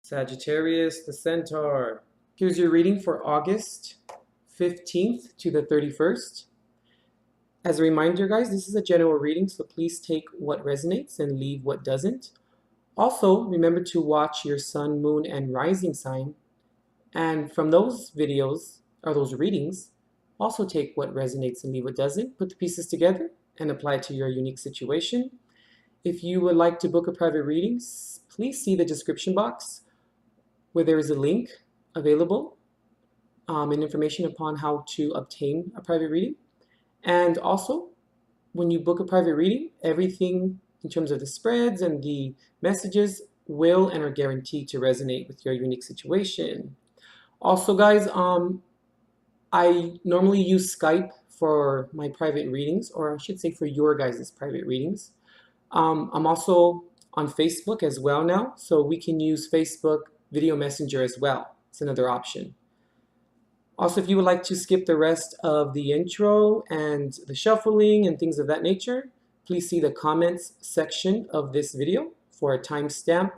Sagittarius, the Centaur. Here's your reading for August 15th to the 31st. As a reminder, guys, this is a general reading, so please take what resonates and leave what doesn't. Also, remember to watch your sun, moon, and rising sign. And from those videos, or those readings, also take what resonates and leave what doesn't. Put the pieces together and apply it to your unique situation. If you would like to book a private reading, please see the description box where there is a link available and information upon how to obtain a private reading. And also, when you book a private reading, everything in terms of the spreads and the messages will and are guaranteed to resonate with your unique situation. Also, guys, I normally use Skype for my private readings, or I should say for your guys' private readings. I'm also on Facebook as well now, so we can use Facebook Video Messenger as well. It's another option. Also, if you would like to skip the rest of the intro and the shuffling and things of that nature, please see the comments section of this video for a timestamp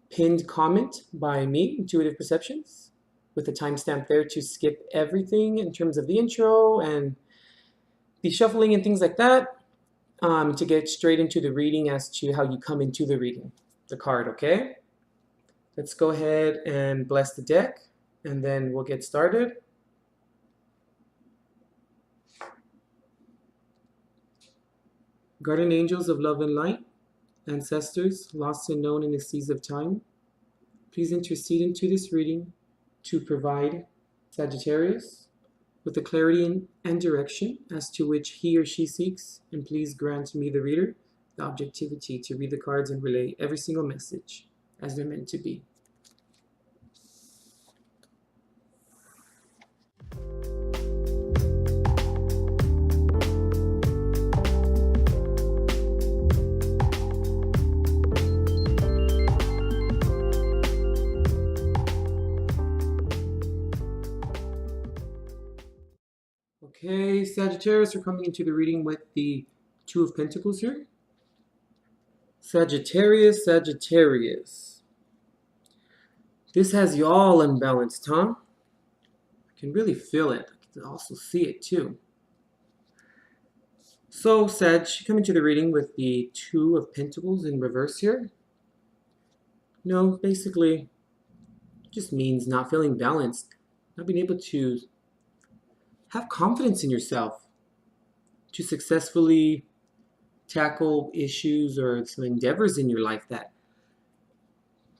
pinned comment by me, Intuitive Perceptions, with a timestamp there to skip everything in terms of the intro and the shuffling and things like that, to get straight into the reading as to how you come into the reading, the card, okay? Let's go ahead and bless the deck, and then we'll get started. Guardian angels of love and light, ancestors lost and known in the seas of time, please intercede into this reading to provide Sagittarius with the clarity and direction as to which he or she seeks, and please grant me, the reader, the objectivity to read the cards and relay every single message as they're meant to be. Okay, Sagittarius, we're coming into the reading with the Two of Pentacles here. Sagittarius, Sagittarius. This has you all unbalanced, huh? I can really feel it. I can also see it too. So, Sag, coming to the reading with the Two of Pentacles in reverse here. No, basically, it just means not feeling balanced, not being able to have confidence in yourself to successfully tackle issues or some endeavors in your life that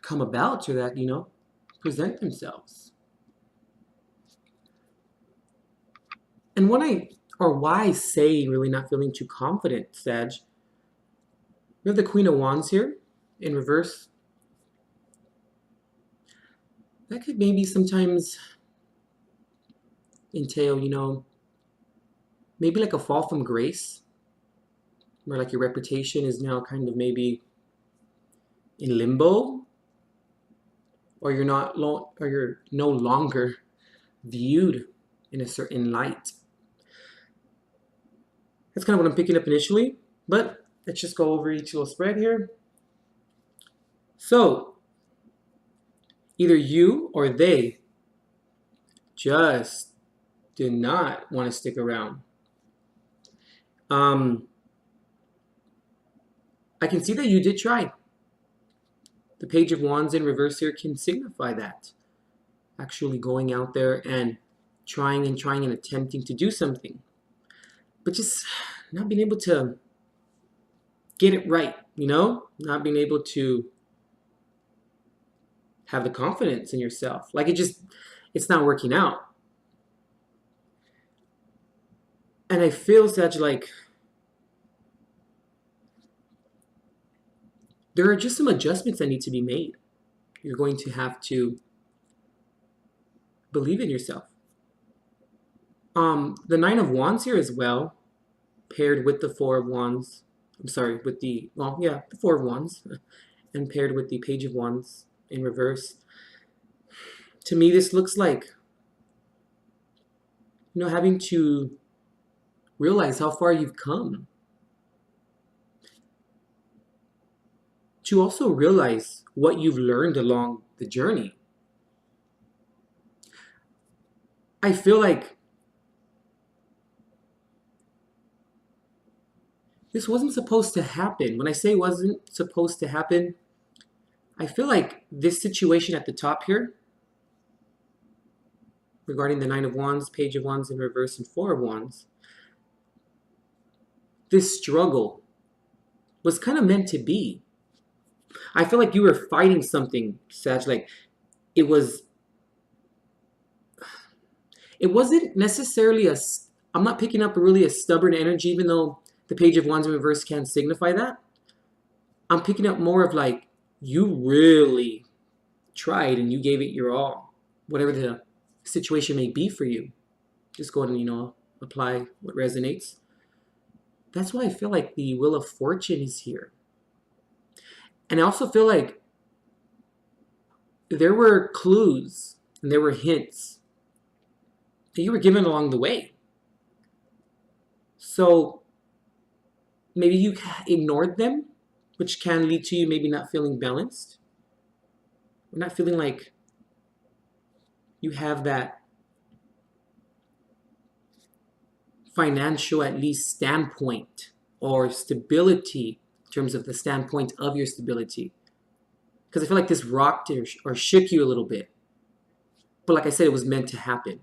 come about or that, present themselves. And why I say really not feeling too confident, Sag, we have the Queen of Wands here in reverse. That could maybe sometimes entail, maybe like a fall from grace, where like your reputation is now kind of maybe in limbo, or you're no longer viewed in a certain light. That's kind of what I'm picking up initially, but let's just go over each little spread here. So, either you or they just did not want to stick around. I can see that you did try. The Page of Wands in reverse here can signify that. Actually going out there and trying and attempting to do something. But just not being able to get it right, Not being able to have the confidence in yourself. Like it's not working out. And I feel such like there are just some adjustments that need to be made. You're going to have to believe in yourself. The Nine of Wands here as well, paired with the Four of Wands. I'm sorry, with the Four of Wands, and paired with the Page of Wands in reverse. To me, this looks like, having to realize how far you've come. to also realize what you've learned along the journey. I feel like this wasn't supposed to happen. When I say wasn't supposed to happen, I feel like this situation at the top here, regarding the Nine of Wands, Page of Wands in reverse, and Four of Wands, this struggle was kind of meant to be. I feel like you were fighting something, Sag. Like it wasn't necessarily I'm not picking up really a stubborn energy, even though the Page of Wands in reverse can signify that. I'm picking up more of like, you really tried and you gave it your all. Whatever the situation may be for you. Just go ahead and, apply what resonates. That's why I feel like the Wheel of Fortune is here. And I also feel like there were clues and there were hints that you were given along the way. So maybe you ignored them, which can lead to you maybe not feeling balanced. Or not feeling like you have that financial, at least, standpoint or stability in terms of the standpoint of your stability. Because I feel like this rocked or shook you a little bit. But like I said, it was meant to happen.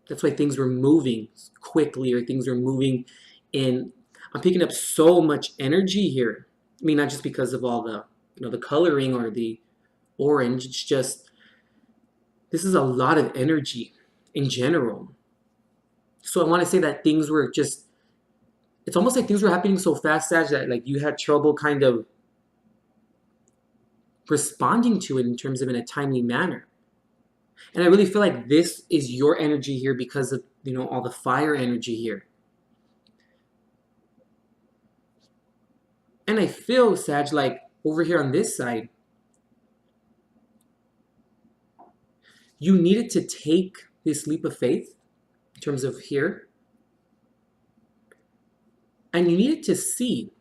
That's why things were moving quickly, or things were moving in. I'm picking up so much energy here. I mean, not just because of all the, the coloring or the orange. It's just, this is a lot of energy in general. So I want to say that things were just, it's almost like things were happening so fast, Sag, that like you had trouble kind of responding to it in terms of in a timely manner. And I really feel like this is your energy here because of, all the fire energy here. And I feel, Sag, like over here on this side, you needed to take this leap of faith in terms of here. And you needed to see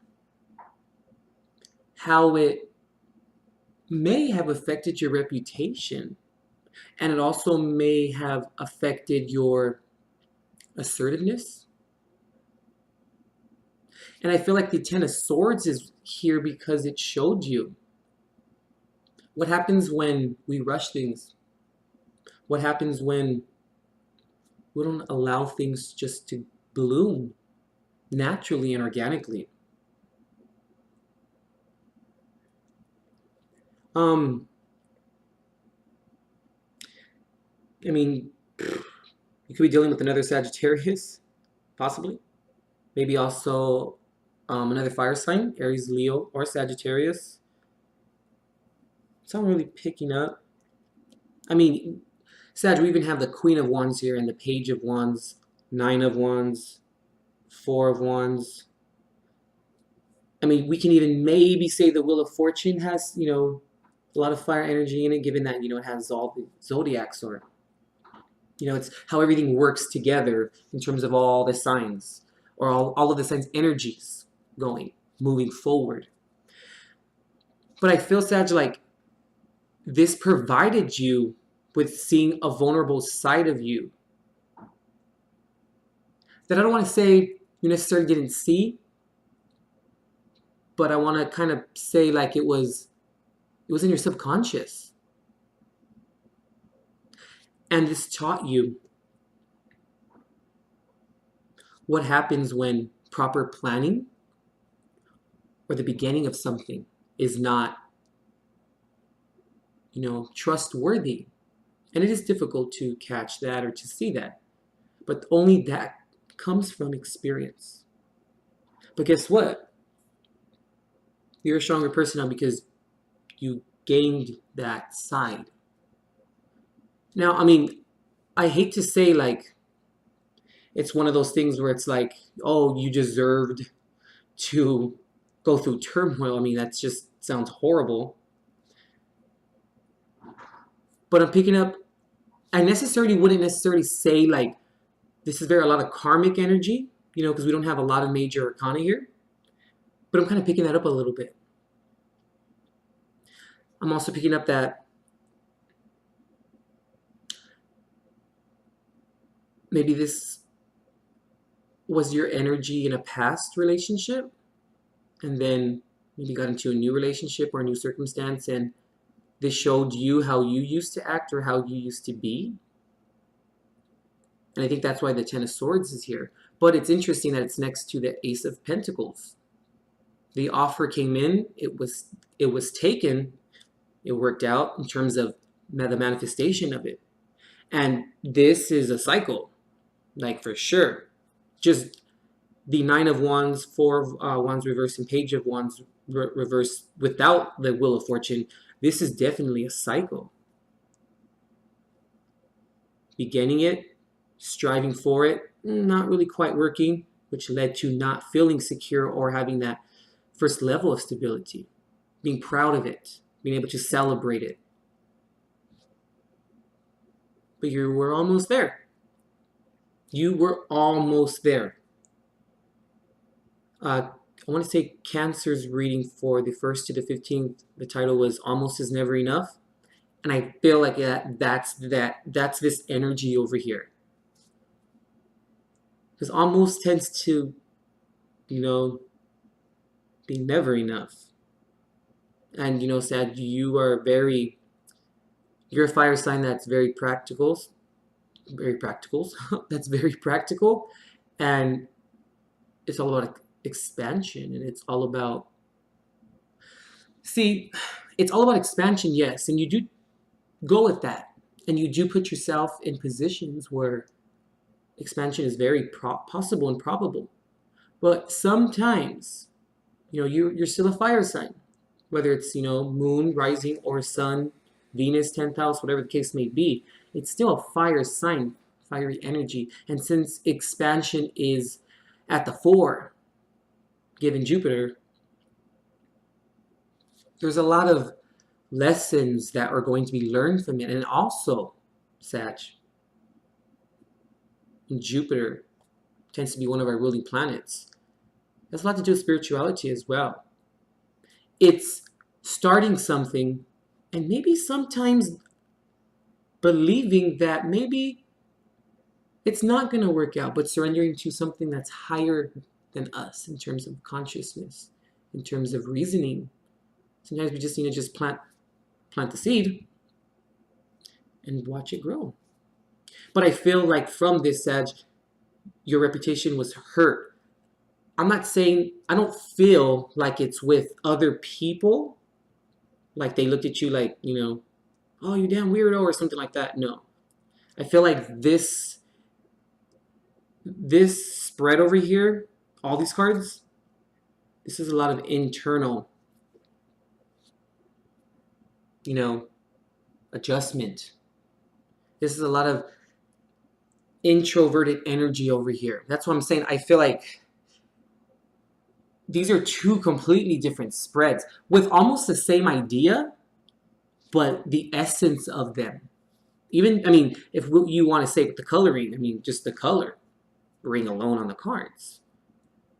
how it may have affected your reputation. And it also may have affected your assertiveness. And I feel like the Ten of Swords is here because it showed you what happens when we rush things. What happens when we don't allow things just to bloom naturally and organically. I mean, you could be dealing with another Sagittarius, possibly. Maybe also another fire sign, Aries, Leo, or Sagittarius. So I'm really picking up. I mean, Sag, we even have the Queen of Wands here and the Page of Wands, Nine of Wands, Four of Wands. I mean, we can even maybe say the Wheel of Fortune has, a lot of fire energy in it, given that, it has all the zodiacs, or, it's how everything works together in terms of all the signs, or all of the signs' energies moving forward. But I feel, Sag, like this provided you with seeing a vulnerable side of you that I don't want to say you necessarily didn't see, but I want to kind of say like it was in your subconscious. And this taught you what happens when proper planning or the beginning of something is not, trustworthy. And it is difficult to catch that or to see that. But only that comes from experience. But guess what? You're a stronger person now because you gained that side. Now, I mean, I hate to say like it's one of those things where it's like, oh, you deserved to go through turmoil. I mean, that just sounds horrible. But I'm picking up, I wouldn't necessarily say like this is a lot of karmic energy, because we don't have a lot of major arcana here. But I'm kind of picking that up a little bit. I'm also picking up that maybe this was your energy in a past relationship, and then maybe got into a new relationship or a new circumstance, and this showed you how you used to act or how you used to be. And I think that's why the Ten of Swords is here. But it's interesting that it's next to the Ace of Pentacles. The offer came in, it was taken, it worked out in terms of the manifestation of it. And this is a cycle, like for sure. Just the Nine of Wands, Four of Wands reversed, and Page of Wands reversed without the Wheel of Fortune. This is definitely a cycle. Beginning it, striving for it, not really quite working, which led to not feeling secure or having that first level of stability. Being proud of it, being able to celebrate it. But you were almost there. You were almost there. I want to say Cancer's reading for the 1st to the 15th. The title was Almost Is Never Enough. And I feel like that's this energy over here. Because almost tends to, be never enough. And, Sag, you're a fire sign that's very practical. That's very practical. And it's all about expansion, and it's all about expansion, yes, and you do go with that, and you do put yourself in positions where expansion is very possible and probable. But sometimes you're still a fire sign, whether it's moon rising or sun, Venus 10th house, whatever the case may be. It's still a fire sign, fiery energy. And since expansion is at the fore, given Jupiter, there's a lot of lessons that are going to be learned from it. And also, Sag, Jupiter tends to be one of our ruling planets. That's a lot to do with spirituality as well. It's starting something and maybe sometimes believing that maybe it's not going to work out, but surrendering to something that's higher than us in terms of consciousness, in terms of reasoning. Sometimes we just need to just plant the seed and watch it grow. But I feel like from this, Sag, your reputation was hurt. I'm not saying, I don't feel like it's with other people, like they looked at you like, oh, you damn weirdo or something like that. No. I feel like this spread over here, all these cards, this is a lot of internal, adjustment. This is a lot of introverted energy over here. That's what I'm saying. I feel like these are two completely different spreads with almost the same idea, but the essence of them. Even, if you want to say with the coloring, just the color ring alone on the cards.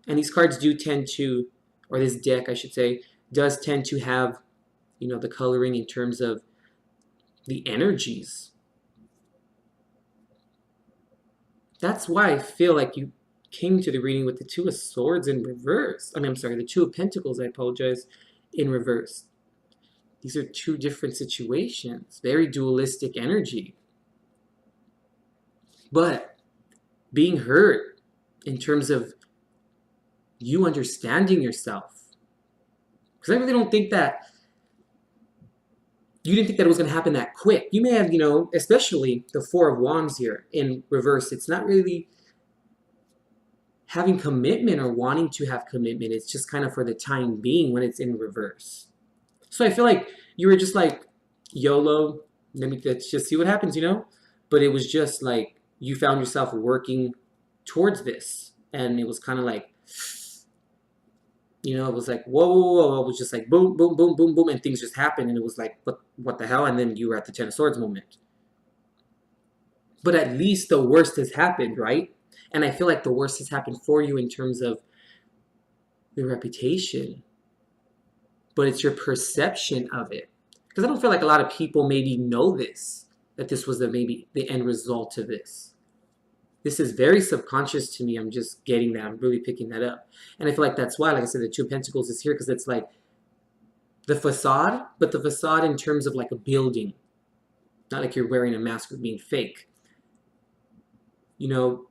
And these cards do tend to, or this deck, I should say, does tend to have, the coloring in terms of the energies. That's why I feel like you came to the reading with the Two of Swords in reverse. The Two of Pentacles, I apologize, in reverse. These are two different situations, very dualistic energy. But being hurt in terms of you understanding yourself. Because I really don't think that you didn't think that it was going to happen that quick. You may have, especially the Four of Wands here in reverse. It's not really having commitment or wanting to have commitment. It's just kind of for the time being when it's in reverse. So I feel like you were just like, YOLO, let's just see what happens, But it was just like you found yourself working towards this. And it was kind of like, it was like, whoa, whoa, whoa. It was just like boom, boom, boom, boom, boom. And things just happened. And it was like, what the hell? And then you were at the Ten of Swords moment. But at least the worst has happened, right? And I feel like the worst has happened for you in terms of the reputation. But it's your perception of it. Because I don't feel like a lot of people maybe know this, that this was maybe the end result of this. This is very subconscious to me. I'm just getting that. I'm really picking that up. And I feel like that's why, like I said, the Two of Pentacles is here, because it's like the facade, but the facade in terms of like a building. Not like you're wearing a mask or being fake. You know,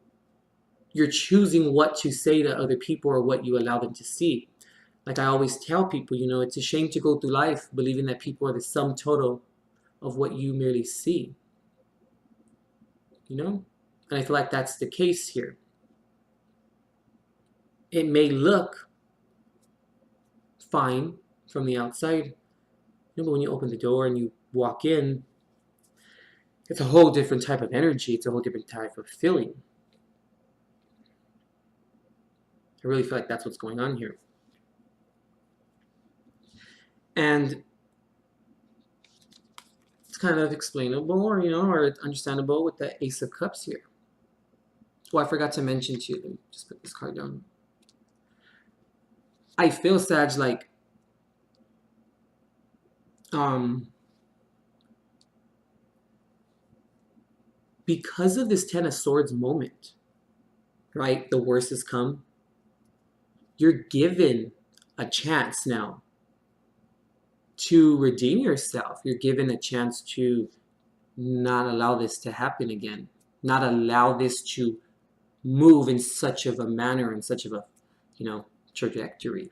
you're choosing what to say to other people or what you allow them to see. Like I always tell people, you know, it's a shame to go through life believing that people are the sum total of what you merely see. You know? And I feel like that's the case here. It may look fine from the outside, you know, but when you open the door and you walk in, it's a whole different type of energy. It's a whole different type of feeling. I really feel like that's what's going on here. And it's kind of explainable, or, you know, or understandable with the Ace of Cups here. Oh, I forgot to mention to you. Let me just put this card down. I feel, Sag, like because of this Ten of Swords moment, right? The worst has come. You're given a chance now to redeem yourself. You're given a chance to not allow this to happen again. Not allow this to move in such of a manner, in such of a, you know, trajectory.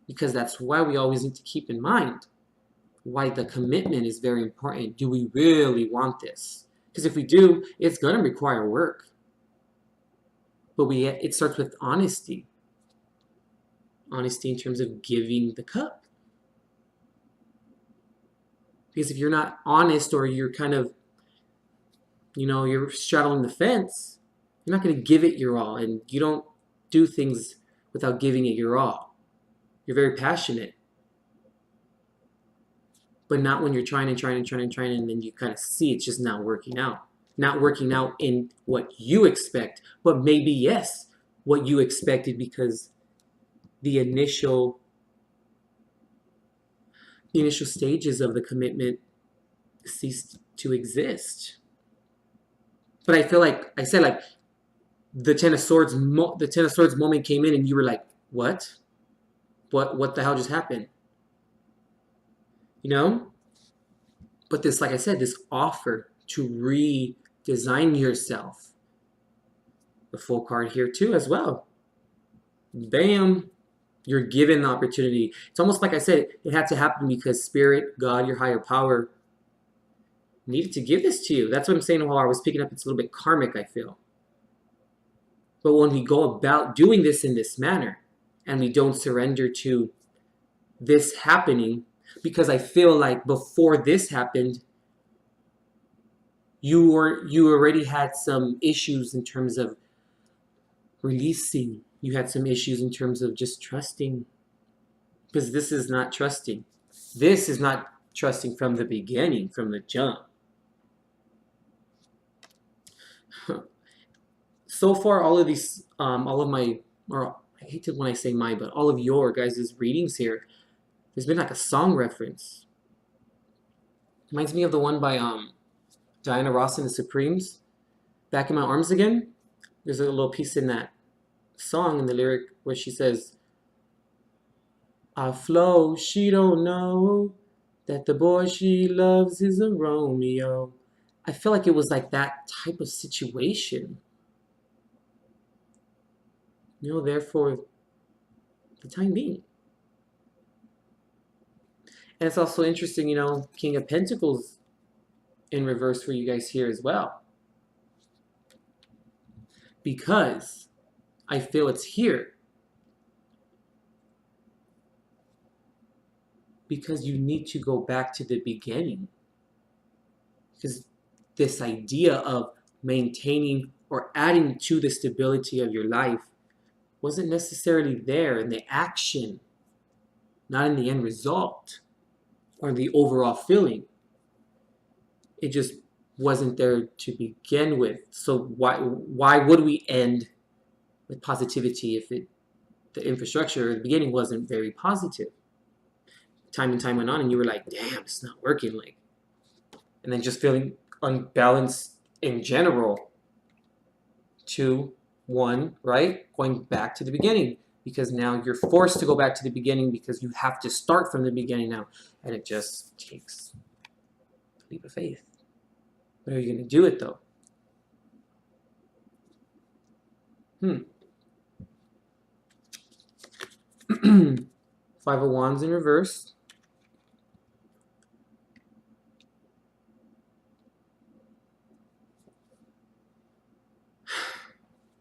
Because that's why we always need to keep in mind why the commitment is very important. Do we really want this? Because if we do, it's going to require work. But it starts with honesty. Honesty in terms of giving the cup. Because if you're not honest, or you're kind of, you know, you're straddling the fence, you're not going to give it your all. And you don't do things without giving it your all. You're very passionate. But not when you're trying, and then you kind of see it's just not working out. Not working out in what you expect, but maybe, yes, what you expected, because the initial stages of the commitment ceased to exist. But I feel like I said, like the Ten of Swords moment came in, and you were like, what? What the hell just happened? You know? But this, like I said, this offer to redesign yourself. The Full card here too as well. Bam. You're given the opportunity. It's almost like I said, it had to happen because Spirit, God, your higher power, needed to give this to you. That's what I'm saying. While I was picking up, it's a little bit karmic, I feel. But when we go about doing this in this manner, and we don't surrender to this happening, because I feel like before this happened, you already had some issues in terms of releasing. You had some issues in terms of just trusting, because this is not trusting. This is not trusting from the beginning, from the jump. So far, all of these, all of my, or I hate it when I say my, but all of your guys' readings here, there's been like a song reference. Reminds me of the one by Diana Ross and the Supremes, Back in My Arms Again. There's a little piece in that song, in the lyric, where she says, I flow, she don't know that the boy she loves is a Romeo. I feel like it was like that type of situation. You know, therefore, the time being. And it's also interesting, you know, King of Pentacles in reverse for you guys here as well. Because I feel it's here. Because you need to go back to the beginning. Because this idea of maintaining or adding to the stability of your life wasn't necessarily there in the action, not in the end result or the overall feeling. It just wasn't there to begin with. So why would we end with positivity if the infrastructure at the beginning wasn't very positive? time and time went on, and you were like, damn, it's not working, like, and then just feeling unbalanced in general. 2, 1, right? Going back to the beginning, because now you're forced to go back to the beginning because you have to start from the beginning now, and it just takes a leap of faith. But are you going to do it though? 5 of Wands in reverse.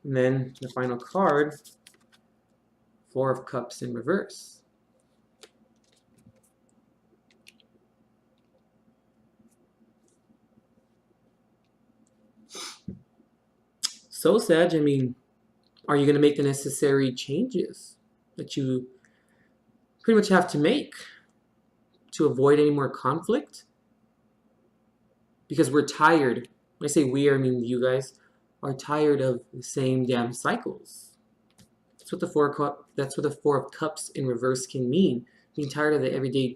And then the final card, 4 of Cups in reverse. So, Sag, I mean, are you going to make the necessary changes that you pretty much have to make to avoid any more conflict? Because we're tired. When I say we, I mean you guys are tired of the same damn cycles. That's what the Four of Cups in reverse can mean. Being tired of the everyday,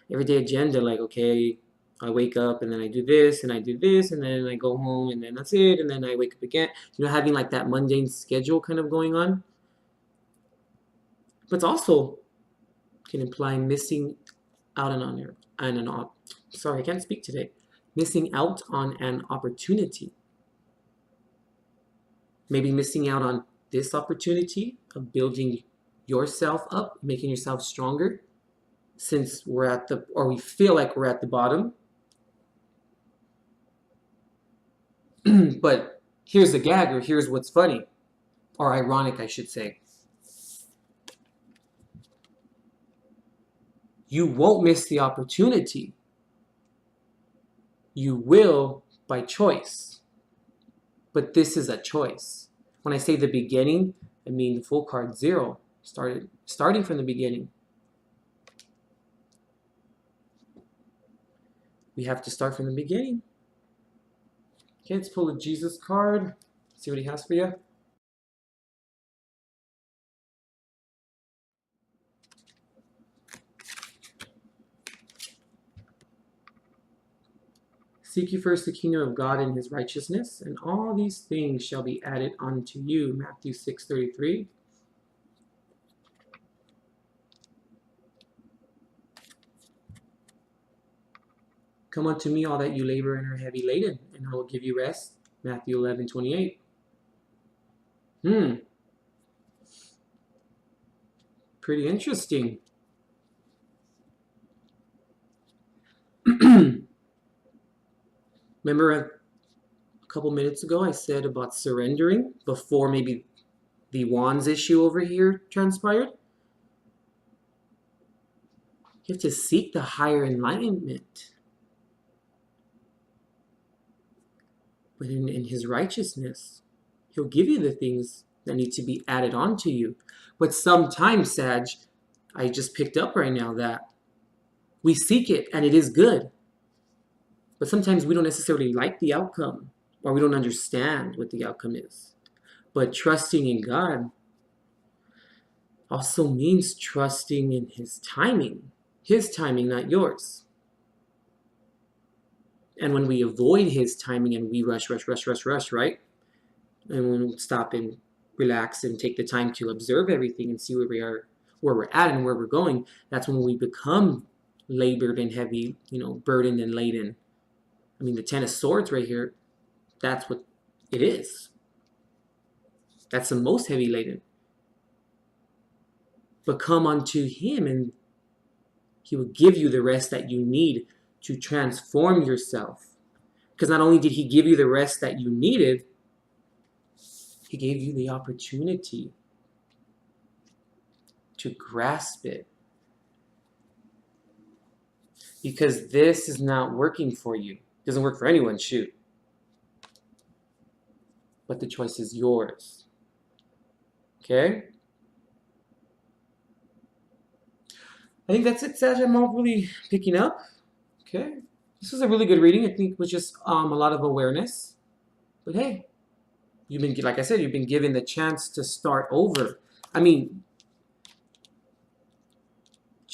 everyday agenda. Like, okay, I wake up and then I do this and I do this and then I go home and then that's it and then I wake up again. Having like that mundane schedule kind of going on. But it's also can imply missing out sorry, I can't speak today. Missing out on an opportunity. Maybe missing out on this opportunity of building yourself up, making yourself stronger, since we feel like we're at the bottom. But here's the gag, or here's what's funny, or ironic, I should say. You won't miss the opportunity. You will by choice. But this is a choice. When I say the beginning, I mean the full card 0. Starting from the beginning. We have to start from the beginning. Okay, let's pull a Jesus card. See what he has for you. Seek ye first the kingdom of God and his righteousness, and all these things shall be added unto you. Matthew 6:33. Come unto me, all that you labor and are heavy laden, and I will give you rest. Matthew 11:28. Pretty interesting. Remember a couple minutes ago I said about surrendering before maybe the Wands issue over here transpired? You have to seek the higher enlightenment. But in his righteousness, he'll give you the things that need to be added on to you. But sometimes, Sag, I just picked up right now that we seek it and it is good. But sometimes we don't necessarily like the outcome, or we don't understand what the outcome is. But trusting in God also means trusting in his timing. His timing, not yours. And when we avoid his timing and we rush, right? And when we stop and relax and take the time to observe everything and see where we're at and where we're going, that's when we become labored and heavy, burdened and laden. I mean, the 10 of Swords right here, that's what it is. That's the most heavy laden. But come unto him and he will give you the rest that you need to transform yourself. Because not only did he give you the rest that you needed, he gave you the opportunity to grasp it. Because this is not working for you. It doesn't work for anyone, shoot. But the choice is yours. Okay? I think that's it, Sag. I'm all really picking up. Okay? This was a really good reading. I think it was just a lot of awareness. But hey, like I said, you've been given the chance to start over. I mean,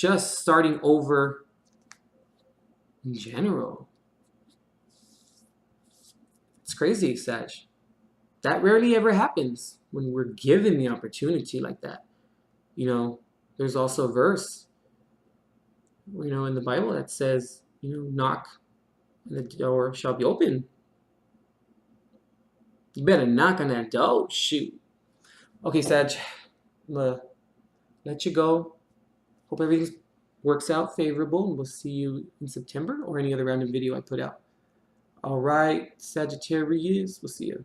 just starting over in general. It's crazy, Sag. That rarely ever happens when we're given the opportunity like that. You know, there's also a verse, you know, in the Bible that says, you know, knock and the door shall be open. You better knock on that door. Shoot. Okay, Sag, I'm gonna let you go. Hope everything works out favorable, and we'll see you in September or any other random video I put out. All right, Sagittarius, we'll see you.